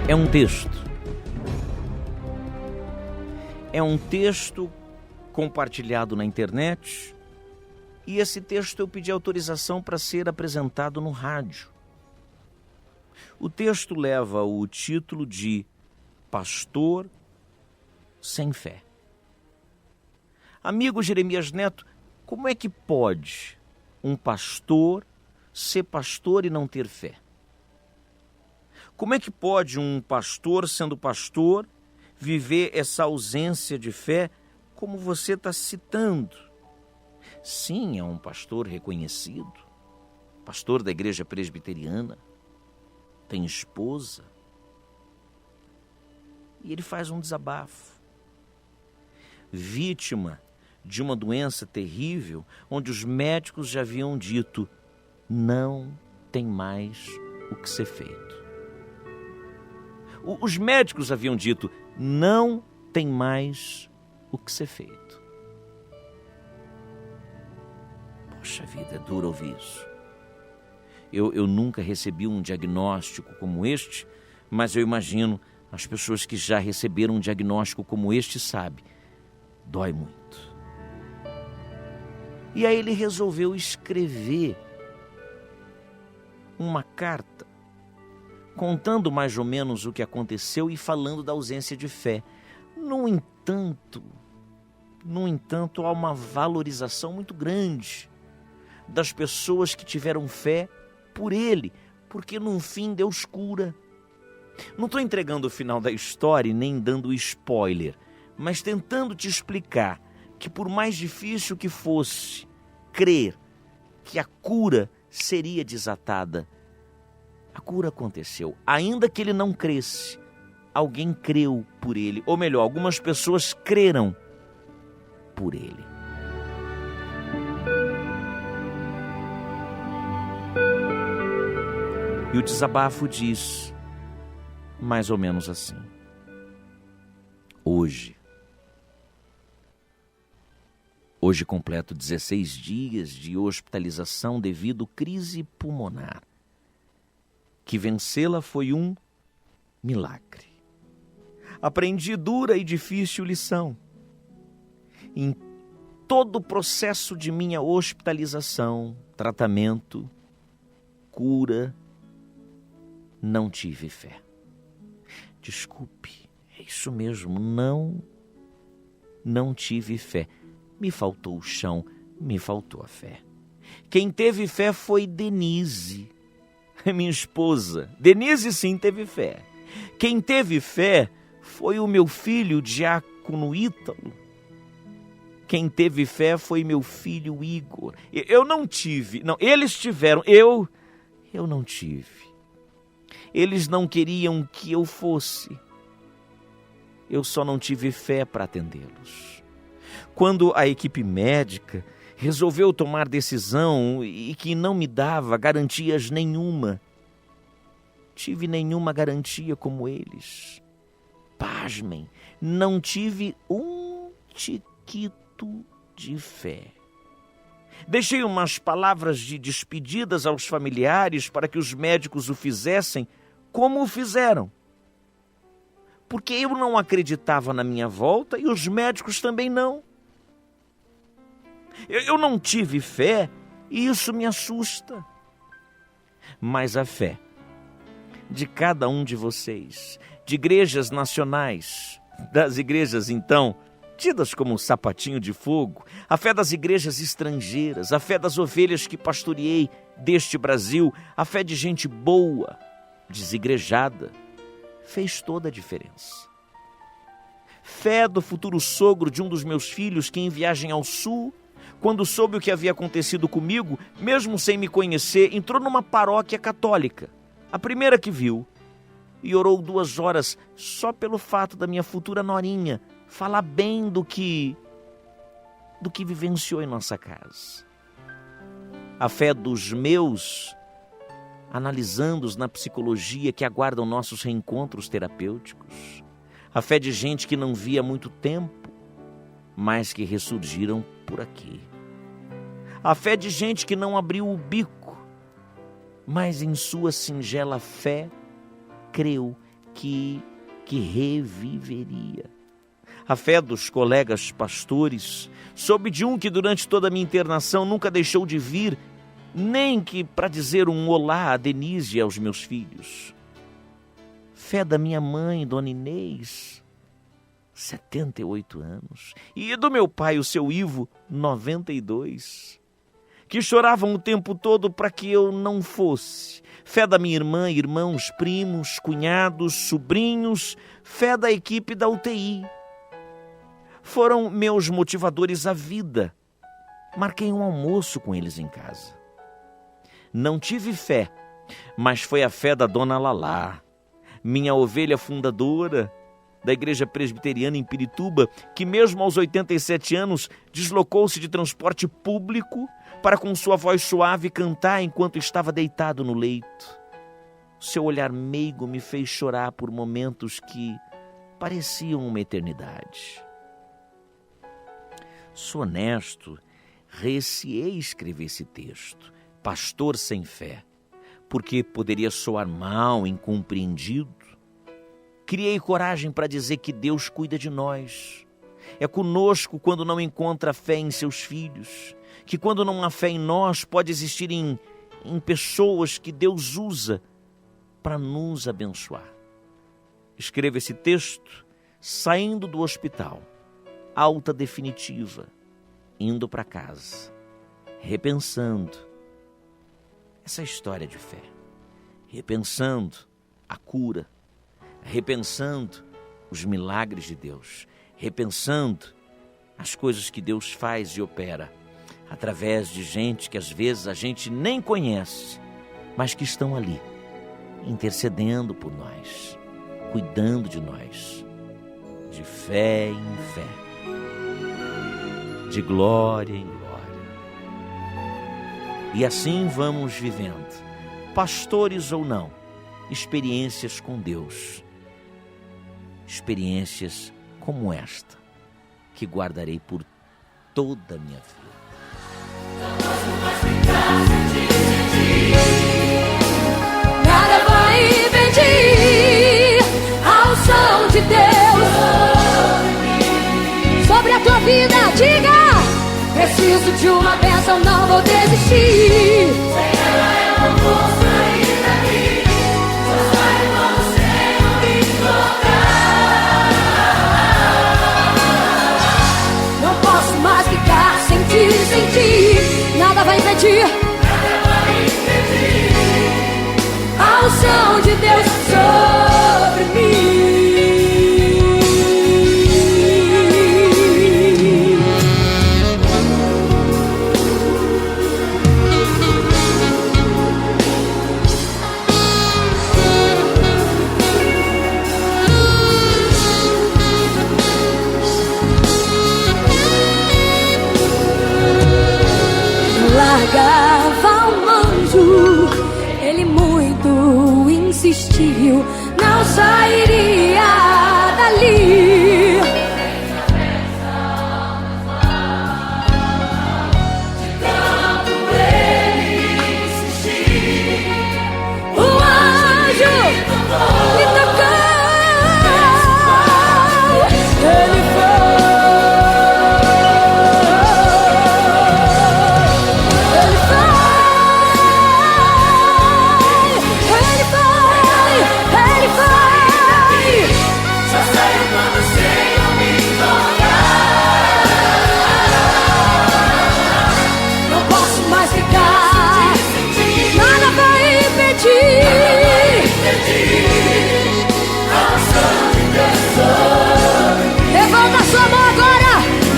É um texto. É um texto compartilhado na internet e esse texto eu pedi autorização para ser apresentado no rádio. O texto leva o título de Pastor Sem Fé. Amigo Jeremias Neto, como é que pode um pastor ser pastor e não ter fé? Como é que pode um pastor, sendo pastor, viver essa ausência de fé como você está citando? Sim, é um pastor reconhecido, pastor da igreja presbiteriana, tem esposa, e ele faz um desabafo. Vítima de uma doença terrível, onde os médicos já haviam dito, não tem mais o que ser feito. Os médicos haviam dito, não tem mais o que ser feito. Poxa vida, é duro ouvir isso. Eu nunca recebi um diagnóstico como este, mas eu imagino as pessoas que já receberam um diagnóstico como este sabem, dói muito. E aí ele resolveu escrever uma carta, contando mais ou menos o que aconteceu e falando da ausência de fé. No entanto, há uma valorização muito grande das pessoas que tiveram fé por ele, porque no fim Deus cura. Não estou entregando o final da história e nem dando spoiler, mas tentando te explicar que por mais difícil que fosse crer que a cura seria desatada, a cura aconteceu. Ainda que ele não cresce, alguém creu por ele, ou melhor, algumas pessoas creram por ele. E o desabafo diz mais ou menos assim: Hoje completo 16 dias de hospitalização devido à crise pulmonar. Que vencê-la foi um milagre. Aprendi dura e difícil lição. Em todo o processo de minha hospitalização, tratamento, cura, não tive fé. Desculpe, é isso mesmo, não tive fé. Me faltou o chão, me faltou a fé. Quem teve fé foi Denise, minha esposa. Denise sim teve fé. Quem teve fé foi o meu filho Diácono Ítalo. Quem teve fé foi meu filho Igor. Eu não tive, não, eles tiveram, eu não tive. Eles não queriam que eu fosse. Eu só não tive fé para atendê-los. Quando a equipe médica resolveu tomar decisão e que não me dava garantias nenhuma, tive nenhuma garantia como eles. Pasmem, não tive um tiquito de fé. Deixei umas palavras de despedidas aos familiares para que os médicos o fizessem como o fizeram. Porque eu não acreditava na minha volta e os médicos também não. Eu não tive fé e isso me assusta. Mas a fé de cada um de vocês, de igrejas nacionais, das igrejas então tidas como sapatinho de fogo, a fé das igrejas estrangeiras, a fé das ovelhas que pastoreei deste Brasil, a fé de gente boa, desigrejada, fez toda a diferença. Fé do futuro sogro de um dos meus filhos que em viagem ao sul, quando soube o que havia acontecido comigo, mesmo sem me conhecer, entrou numa paróquia católica, a primeira que viu, e orou 2 horas só pelo fato da minha futura norinha falar bem do que vivenciou em nossa casa. A fé dos meus, analisando-os na psicologia que aguardam nossos reencontros terapêuticos. A fé de gente que não via há muito tempo, mas que ressurgiram por aqui. A fé de gente que não abriu o bico, mas em sua singela fé creu que reviveria. A fé dos colegas pastores, soube de um que durante toda a minha internação nunca deixou de vir, nem que para dizer um olá a Denise e aos meus filhos. Fé da minha mãe, Dona Inês, 78 anos, e do meu pai, o seu Ivo, 92, que choravam o tempo todo para que eu não fosse. Fé da minha irmã, irmãos, primos, cunhados, sobrinhos, fé da equipe da UTI. Foram meus motivadores à vida. Marquei um almoço com eles em casa. Não tive fé, mas foi a fé da Dona Lalá, minha ovelha fundadora da Igreja Presbiteriana em Pirituba, que mesmo aos 87 anos deslocou-se de transporte público para com sua voz suave cantar enquanto estava deitado no leito. Seu olhar meigo me fez chorar por momentos que pareciam uma eternidade. Sou honesto, receei escrever esse texto, Pastor Sem Fé, porque poderia soar mal, incompreendido. Criei coragem para dizer que Deus cuida de nós. É conosco quando não encontra fé em seus filhos, que quando não há fé em nós, pode existir em pessoas que Deus usa para nos abençoar. Escreva esse texto saindo do hospital, alta definitiva, indo para casa, repensando essa história de fé, repensando a cura, repensando os milagres de Deus, repensando as coisas que Deus faz e opera através de gente que às vezes a gente nem conhece, mas que estão ali, intercedendo por nós, cuidando de nós, de fé em fé, de glória em glória. E assim vamos vivendo, pastores ou não, experiências com Deus, experiências como esta, que guardarei por toda a minha vida. Nada vai impedir a unção de Deus sobre a tua vida. Diga: preciso de uma bênção, não vou desistir. Sem ela eu não vou sair daqui. Só saio quando o Senhor me tocar. Não posso mais ficar sem ti, sem ti. Nada vai impedir, nada vai impedir a unção de Deus sobre mim. Largava um anjo, ele muito insistiu, não sairia dali. De tanto ele insistir, o anjo me tocou. Ele levanta sua mão agora,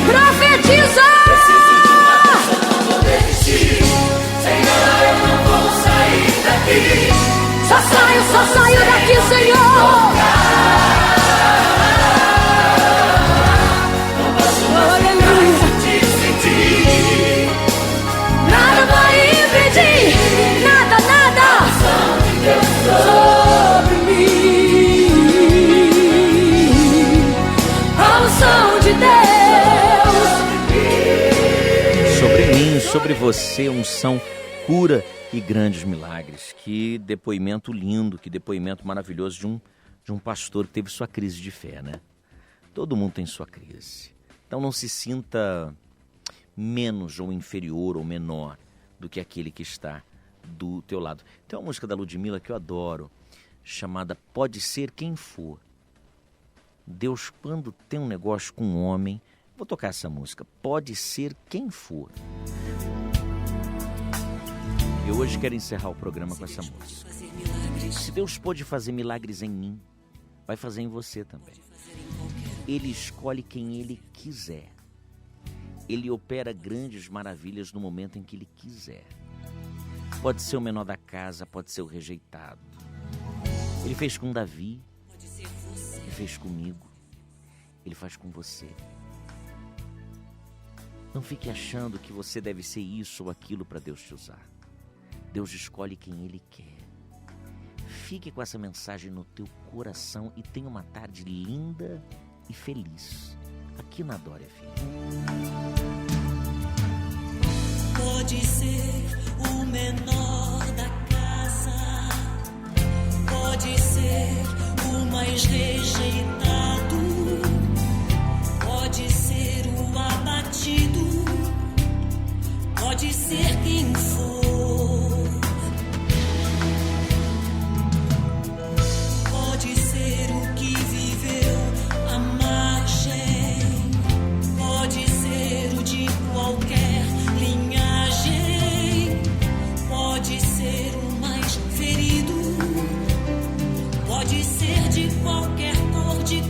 profetiza. Preciso de uma bênção, não vou desistir. Sem ela eu não vou sair daqui. Só saio daqui, Senhor. Não posso mais ficar sem ti. Nada vai impedir, nada. A unção de Deus sobre mim. A unção de Deus Sobre mim, sobre você, unção, cura e grandes milagres. Que depoimento lindo, que depoimento maravilhoso de um pastor que teve sua crise de fé, né? Todo mundo tem sua crise. Então não se sinta menos ou inferior ou menor do que aquele que está do teu lado. Tem uma música da Ludmilla que eu adoro, chamada Pode Ser Quem For. Deus, quando tem um negócio com um homem, vou tocar essa música, Pode Ser Quem For. Eu hoje quero encerrar o programa com essa música. Se Deus pôde fazer milagres em mim, vai fazer em você também. Ele escolhe quem Ele quiser. Ele opera grandes maravilhas no momento em que Ele quiser. Pode ser o menor da casa, pode ser o rejeitado. Ele fez com Davi, Ele fez comigo, Ele faz com você. Não fique achando que você deve ser isso ou aquilo para Deus te usar. Deus escolhe quem Ele quer. Fique com essa mensagem no teu coração e tenha uma tarde linda e feliz aqui na Adore FM. Pode ser o menor da casa, pode ser o mais rejeitado, pode ser o abatido, pode ser quem for. Pode ser o que viveu à margem, pode ser o de qualquer linhagem, pode ser o mais ferido, pode ser de qualquer cor, de